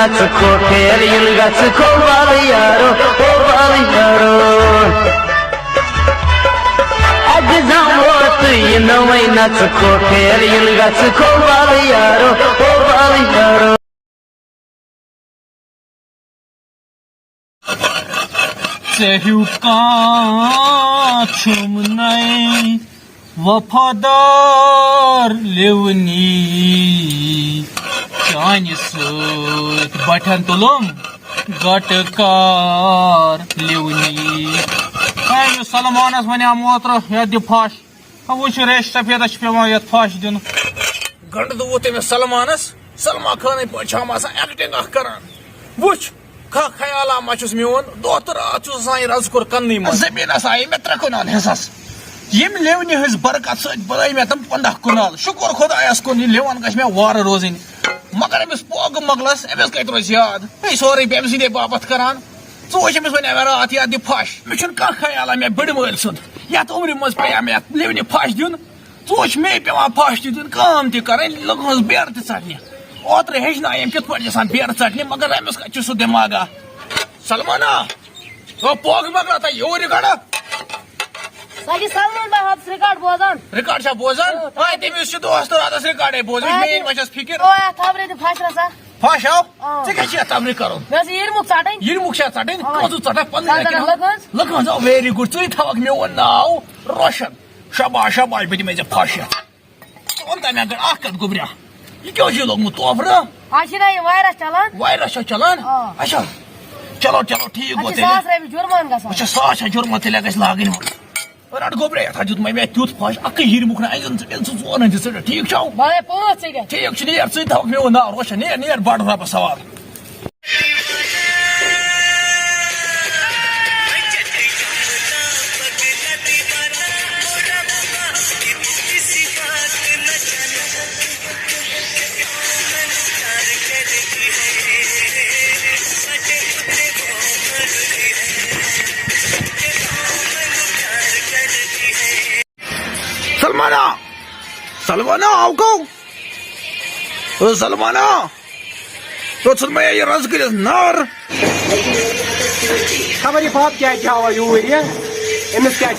नच कोठेर इन गच खोबाल यारो खोबाल यारो अगजामोत इन वै नच कोठेर इन गच खोबाल यारो खोबाल यारो Sehiu ka chumnai वफादार लेवनी चानि सत बठन तुलुम गटकार लेवनी सलमानस वन मोत्र ये दि फाश वो रेश सफेद पे ये फाश दिन गंड दो तमिस सलमानस सलमा खान पे एक्टिंग करान वो खा ख्याल मचुस मोन दो तो रात रज कोर कन्न जमीन आये मे 3 कनाल हिस्सस यम लेवनि हज बरकत सत बनाई मे तम 15 कनाल शुक्र खुदायस कुन यह लेवन गछ मे वार रोजन मगर अमिस पोग मगलस अमिस कत रोज याद ये सोरे पे अमिस बाबत करान वुच अमिस वन रात या दि फाश मे छुन कह ख्याल मे बड़ मल सुन यत उम्र मज पे मे लेवनि फाश दिन वुच मे पे फाश दिन काम त कर लगस बेर त चटने ओत्र हेचनायम कित पे गसान बेर चटने मगर अमिस कत सह दिमागा सलमाना पोग मगला त योर गड़ा रिकॉर्ड बोजान तमिस दोस्त रात रिकॉर्ड बोजान मे वचस फिक्र फाश आओ तमरी कर यिरमुख चटन कत चटक लखन वेरी गुड तुम थवक मोन नाव रोशन शबाश शबाश बह दिमे फाश ओन तम अगर कत गुब्रिया यह क्या लोगमुत तोफर वायरस चलान अच्छा चलो चलो ठीक गो 100 जुर्मान तेल गस लागन रट गोब्रे था जुत मैं तुत फाश अक हिरमुख ना अजन जोन दिस ठीक छौ ठीक छ नेर सै थवक मे ना रोशन नेर बड़ रब सवाल सलमाना सलमाना आओ को सलमाना तो सुन मैं ये रज कर नार खबर बाप क्या हवा यूर ये अमिस क्या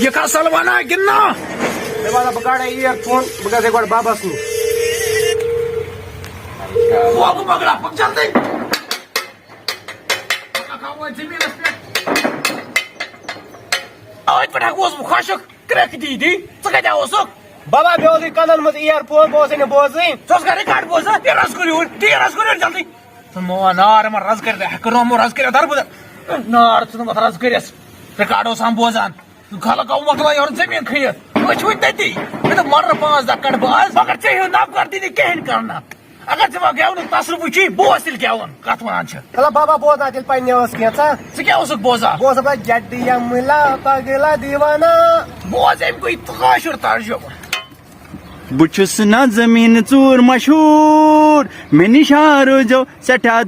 ये का सलमाना गिनना मे वाला बगाड़ा ईयरफोन बगा से गोड़ बाबस नु वो को बगड़ा पक चलते का खाओ जमीन पे आज पटा गोस मुखाशक क्रैक दी कत ओसुक बाबा बे कनन मज ईयरफोन बोस ने बोजी सोस कर रिकॉर्ड बोस रस कर जल्दी मो नार म रस कर हकरो मो रस कर दर नार तुम रस कर रिकॉर्ड ओस हम बोजान खल का मकला और जमीन खयत वच वत तती मे तो मर 5 दकड़ बाज मगर चाहिए ना करती नहीं कहन करना अगर जब गेवन तसर बुची बोस तिल गेवन कत वनान छ चला बाबा बोजना तिल पन्ने ओस केचा से क्या ओसुक बोजा बोस बा जड्डी यमला पगला दीवाना बोज एम कोई तकाशुर तर्जुमा बुछुस ना जमीन चूर मशहूर मे निशारो जो सठा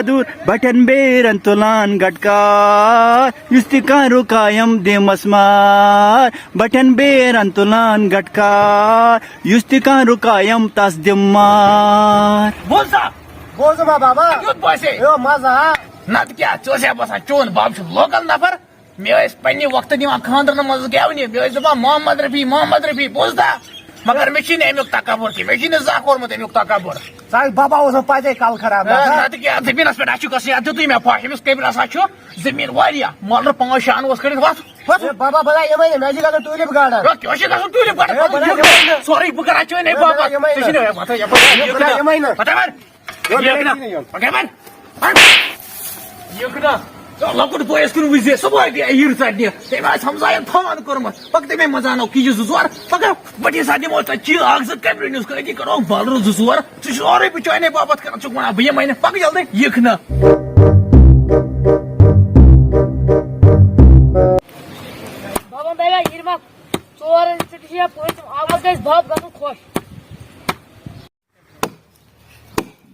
दूर बटन बेरन तुलान गटकार युस्तिकारो कायम दे मसमार बटन बेरन तुलान गटकार युस्तिकारो कायम तस दिमार बोल बाबा युत बसे यो मजा नत क्या चोसे बसा चोन बाब छ लोकल नफर मे पन्ने वक्त दिवान खानदरन मज गेवनी मे दपा मोहम्मद रफी बोलता मगर मे अमुक तकबर कि मे जाकोरमुत अमुक तकबर साई बाबा ओस पाते काल खराब नत क्या जमीन पे अच्छु कस दितु मे फाश अमिस कबिरस जमीन वारिया मल 5-6 ओस कर बाबा बड़ा यमय मैजिक अगर टूलिप गार्डन क्या टूलिप गार्डन सॉरी बकर अच्छो नहीं बाबा यमय ना लकुट बोयस कुन विजे सबै हिर चट्ने तेमा समझायन थान कर्म पक्ते में मजानो की जुसुर पक बटी सादी मोत ची आग से कैब्रिन्यूज कर की करो बालरो जुसुर सुरे पिचोने बाबत कर चुकना भैया मैंने पक जल्दी यखना बाबा बेगा हिरमा चोर सिटिया पोइस आवाज गइस बाप गनु खुश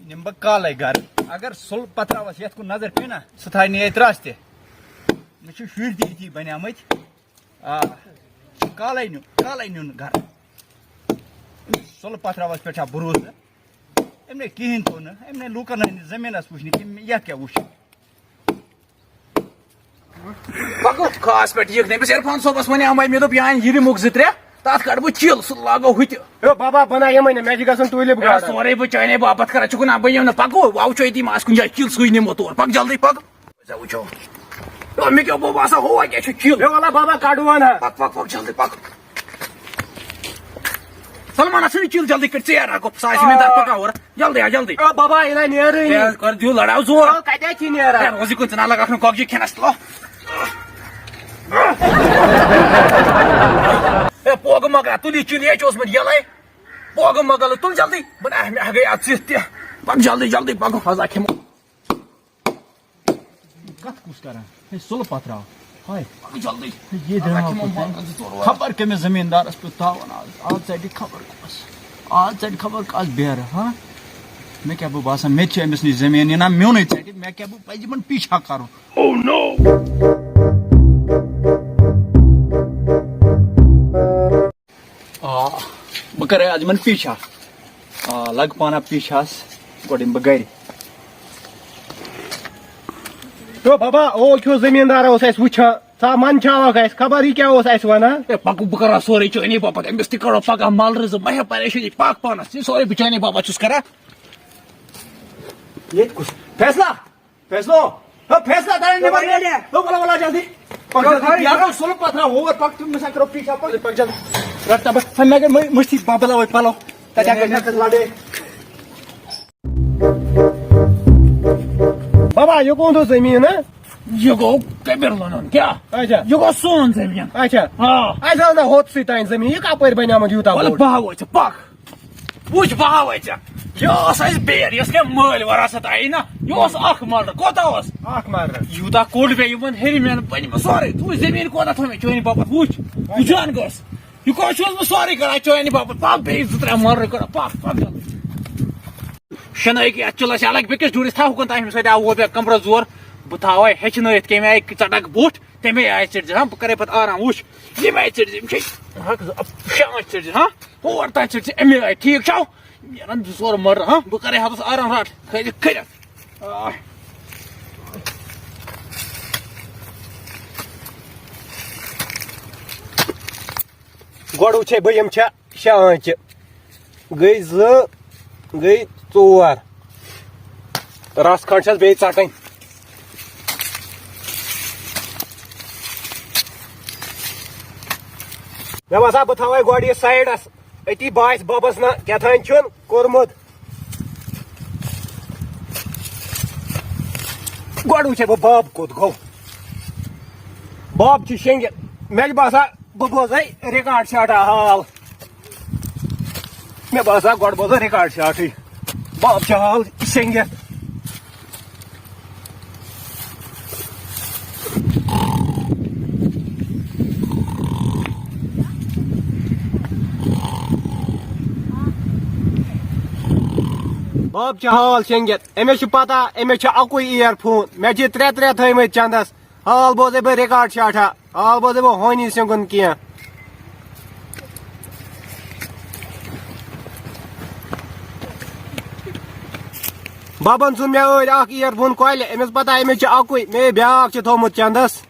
निम्ब काले घर अगर सुल पथरावस ये नजर पे ना सह थ त्रास मे शुर ती बनियामत काले नुन घर सुल पथरावस पे भरोसा एमने कहीं तो ना एमने लूकन जमीन वुचन ये क्या वुच पको खास पे ठीक नहीं इरफान सोबस वन मे दोप यहाँ यह मुख जो त्रे तथ कड़ बह चिल सह लागो हुत बाबा बना ये मैंने मैं गसन टूलिप गार्डन सोरे बह चाने बापत कर चुना बह यम पको वो वो ये कुछ जाए चिल सही निमो तौर पक जल्दी पक वो मे क्या बो बसा हो क्या चिल वाला बाबा काटुआ ना पक पक पक जल्दी पक सलमान सही चिल जल्दी कर चेयर रखो सास में तक पका और जल्दी आ जल्दी बाबा इना नेर कर दियो लड़ाओ जोर कते छी नेर रोजी कुछ ना लगा कॉकजी खेनस लो ए पोग मगा तुली चिली चोस में यले पोग मगल तुल जल्दी बना मैं आ गई अच्छी पक जल्दी जल्दी पक हजा खेमो कत कुछ करा हे सुल पत्रा हाय पक जल्दी ये खबर के में जमींदार पे तावन आज साइड खबर कस आज साइड खबर कस बेर हां मैं क्या बासा मे अमिस नि जमीन ना म्योन साइड मैं क्या पजमन पीछा करो ओह नो बह कर आज मन पीछा लग पाना पीछास गोडिम बह गर तो बाबा ओ क्यों जमींदार वुचा सा मन खबर ही क्या वन पक बह कर सोरे चने बापत अमिस तक करो पगह मल रज मह परेशानी पक पानस सोरे बिचाने बापत चुस करा ये कुछ फैसला फैसलो फैसला बोला बोला जल्दी सुल पथरा हो पक तुम मिसा करो पीछा पक जल्दी रट्टा बस मैं मुश्ती बाबला वो पालो तजा के लाडे बाबा ये कौन तो जमीन है ये गो कबीर लोन क्या अच्छा ये गो सोन जमीन अच्छा हां ऐसा ना होत सी ताइन जमीन ये कपर बना म जूता वल बाव छ पक वुच बाव छ यो साइज बेर यस के मल वरासत आई ना यो अख मल कोता ओस आख मार यूता कोड बे यमन हेरी मेन बन म सॉरी तू जमीन कोता थमे चोनी बापत वुच जान गस यू को छस म सॉरी करा चोनी बापत पक बे जुत्रा मर कर पक पक शनाई के अचला से अलग बिकस डूरिस था हुकन ताहिम सदा वो बे कमरा जोर बुथावे हेचनत के मैं चटक बूट तमे आय चिड़ हम करे पत आराम वुच ये मैं चिड़ छे हक शाम चिड़ हां और ता चिड़ एमे आय ठीक छौ मेरन जोर मर हां ब करे हबस आराम रात खै खै गोड़ उछे बयम छ शांच गई ज गई 4 रस खंड छस बे चटन मे बसा बह थवे गोड़ ये साइडस अति बास बबस ना क्या थान छुन कोरमुत गोड़ उछे बह बाब कोत गो बाब छ शेंगे मे बसा बह बोजे रिकॉर्ड शाटा हाल मे बसा गोड़ बोज रिकॉर्ड शाटी बाब छ हाल शेंगे बाब हाल शेंगत अमेस पता अमेस अकु ईयरफोन मे त्रे त्रे थमत चंदस हाल बोजे बह रिकॉर्ड शाटा हाल बोजे बह होनी सिंगुन क्या बाबन सुन मे ईयरफोन कॉल अमिस पता अमेस अकु मे ब्याक थोमुत चंदस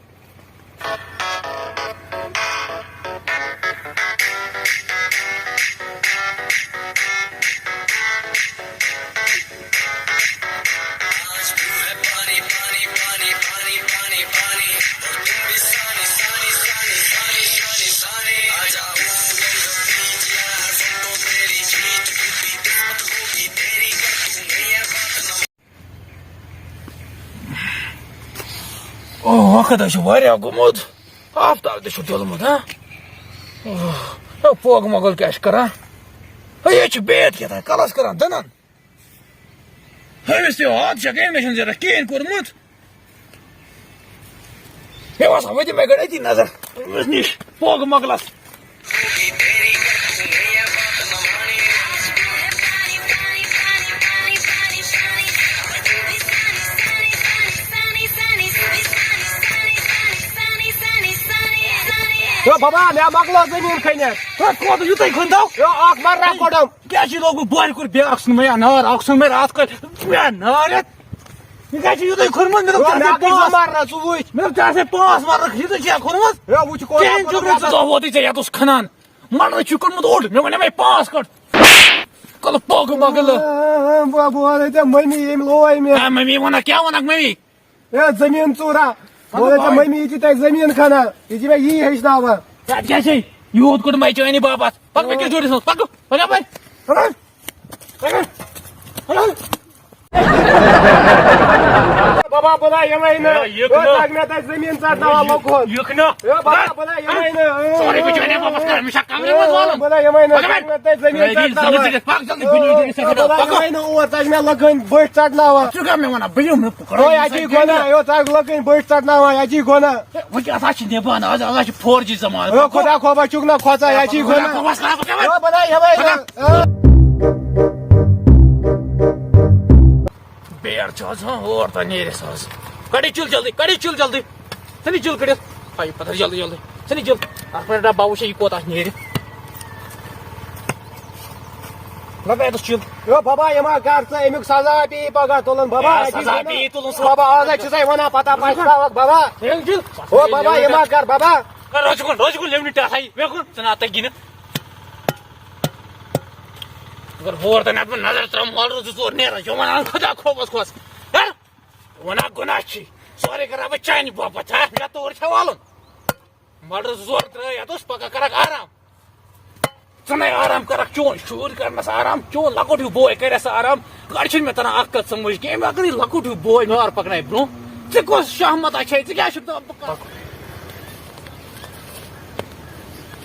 वक्त गुमुत आफ्ताब तुलमुत पोग मोगल क्या कर ये बेत क्या कलस कर दनन हमिस हाथ मे जरा कहें कोर्मुत हे वसा वो मे गई अति नजर निश पोग मोगलस यो बाबा मैं मकलो जमीन खनित कोत युतै खन्दाव यो आख मर्रा कोडम क्या लोग बोर कर बेक सुन मैं नार आख सुन मैं रात को मैं नार क्या युतै खरमत मेरो मैं मर्रा सुबुह मेरो 4 से 5 मार युतै क्या खरमत यो वो चेन जुगरे तो होती चाहिए तो खनान मन चुकन मत ओड मैं वने मैं 5 कट कल पोग मगल बाबू अरे ते मम्मी एम लोय में मम्मी वना क्या वना मम्मी ये जमीन चोरा बोले ते मम्मी इति ते जमीन खाना इति में ये हेसनावा क्या छै यूथ कोड मै चैनी बाबा पक के जोडी छ पक पक भाई बाबा बोला यमैन यो तागना ते जमीन चढनावा लोको यखना यो बाबा बोला यमैन सॉरी बिचारे बाबा कर मिशा कामरे मत वाला बोला यमैन तागना ते जमीन चढनावा पक जल्दी बिनी से बोला यमैन ओ तागना लगन बैठ चढनावा चुका मैं वना बियो मैं पकड़ ओ याजी गोना यो ताग लगन बैठ चढनावा याजी गोना वो क्या था छी नेबान आज 4G जमाना यो खोदा खोबा चुकना खोचा याजी गोना यो बोला यमैन बेर छ और त नेरे सस कडी चुल जल्दी सनी चुल कडी आई पता जल्दी सनी चुल अर्पणा बाबू से कोता नेरे लगा तो चुल यो बाबा यमा गार्छ एमिक सजा पि पगा तोलन बाबा सजा पि तोलन बाबा आज चाहिँ वना पता पाइसा बाबा चुल ओ बाबा यमा गार बाबा रोजको लेउनी टाखाई वेको जना त गिन अगर होर त नप नजर तर मल र जुर नेरा जो मना खुदा खोस ह वना गुनाची सॉरी कर अब चाइनी बाबा था या तो और छवालन मल र जुर तर या तो पका करक आराम चने आराम करक चोन शूर करना आराम चोन लकोटु बोय करस आराम गाडछिन में तना अक्कल समझ के मैं अगर लकोटु बोय नर पकनाय ब्रो ते को सहमत अछि ते क्या शुद्ध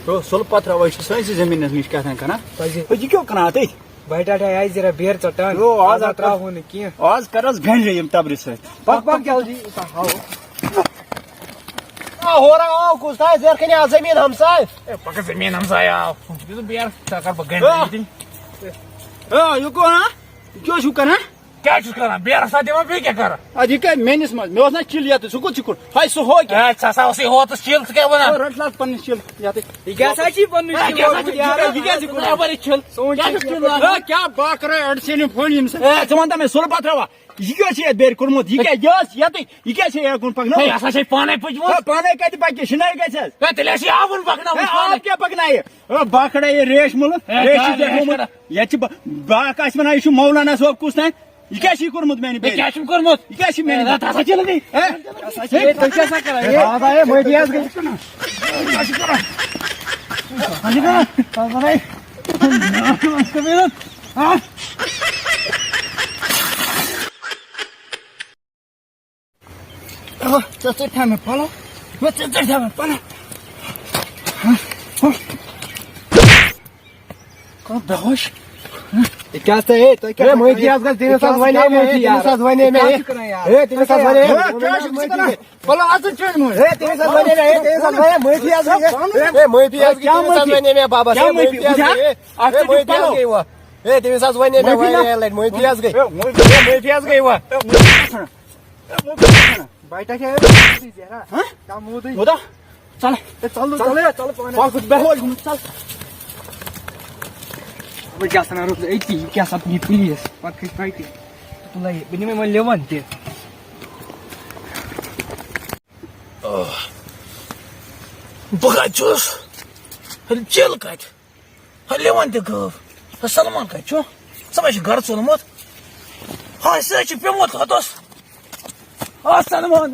तो सोल पत्र वैसे सही जमीन निश कहता कना ये क्यों कना ते बैठा आई जरा बेर चट्टान यो आज अत्रा होने की आज करस भेंड रे तबरे से पक जल्दी आओ हो रहा हो कुछ था जर कने जमीन हमसा पक जमीन हमसा या ये बियार सरकार बगन यो को ना क्यों छु कना क्या चुका ना बियार साथी में भी क्या कर आज के मेनिस में मैं ना चिल याते सुको चिकुर हाय सो हो क्या अच्छा सा उसे हो तो चिल क्या बना रटलात पन चिल याते क्या साची बन्नु क्या बाक रे अडसेनी फोन इम से ए जमानता में सोल पात्रवा ये छे बेर कुरमुत ये क्या यस याते ये क्या छे गुण पकनो ऐसा से पाने पजमो पाने कति पाके शिनाय कैसे ए तेलेसी आवन पकना आ क्या पकनाय बाकड़े ये रेश मुल रेश देखो ये छ बाकास बनाय छु मौलाना सब कुछ नहीं ये क्या कुरमुत मैंने क्या कुरमुत ये क्या मैंने ऐसा चल गई तो कैसा करा ये बाबा ये मैं दियास गई हां जी बाबा भाई हां चल थामे पलो मैं चल थामे पलो कौन बेहोश क्या है तो क्या मैं दियास गई तेरे साथ वने में तेरे साथ वने में ए तेरे साथ वने में पलो आज चल मैं ए तेरे साथ वने में तेरे साथ वने मैं दियास गई ए मैं दियास गई तेरे साथ वने में बाबा से मैं दियास गई आज मैं दियास गई हुआ ए तेरे साथ वने में मैं दियास गई मैं दियास गई हुआ बैठा क्या है हां काम होदा चल चल और कुछ बेहोश चल क्या सना रुक ऐती क्या सब नि प्लीज पक्कै फाइट तुलाई बिनिमै मैले ल्याउ भन्थे बगा जोस हल चल कट हल लेवन ते गफ सलमान कट छो सबै घर चोलमत हाय सच पेमत हतोस सलमान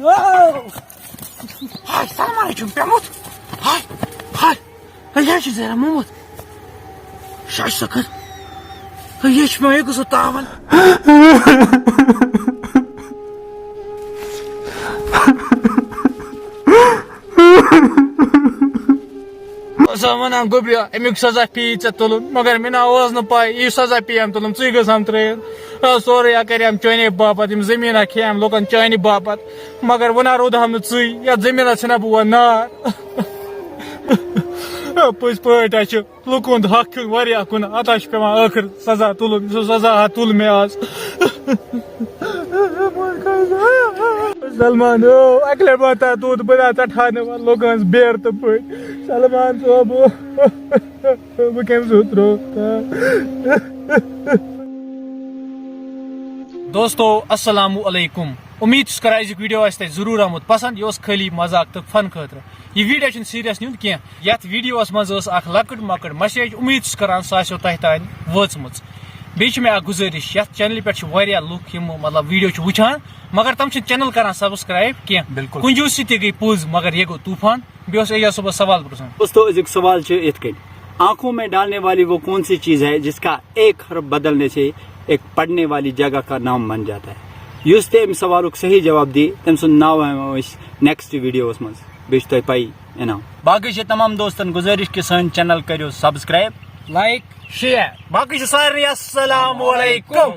हाय सलमान छु पेमत हाय या छ जरा मोमत शाश सकर ये छ मैं को तावन Zamana gobria emik saza pizza tulun magar mina oz na pai ई saza piyam tulun tsiga samtre sorry akaryam choyne bapat im zamina khayam lokan choyne bapat magar wana roda ham tsi ya zamina chana bu na pus poeta chu lokon hak varia kun atash pema akhir saza tulun saza tul me az Salman, akle bata दूध बना चठाने वाला लोगों से बेर तो पे सलमान सोब बह कम सूत्रो दोस्तों अस्सलामु अलैकुम उम्मीद कर अजुक वीडियो आए जरूर आमुत पसंद यह खाली मजाक तो फन खतर यह वीडियो सीरियस नुन कह ये वीडियो मज लकट मकट मैसेज उम्मीद कर सह तह तान वचम बेच मे गुजारिश ये चैनल पे लुक मतलब वीडियो वुचान मगर तम चैनल कर सब्सक्राइब कह बिल्कुल कुंजूस गई पुज मगर ये गो तूफान बेस सुबह सवाल पृछन दोस्तों अजुक सवाल आंखों में डालने वाली वो कौन सी चीज है जिसका एक हर्फ बदलने से एक पढ़ने वाली जगह का नाम बन जाता है युस तम सवाल सही जवाब दी तम सुन नाव नेक्स्ट वीडियो मज बेच तुम पई इनाम बाकी तमाम दोस्तन गुजारिश कि सन चैनल करो सब्सक्राइब लाइक शेयर बाकी सारे अस्सलामु अलैकुम।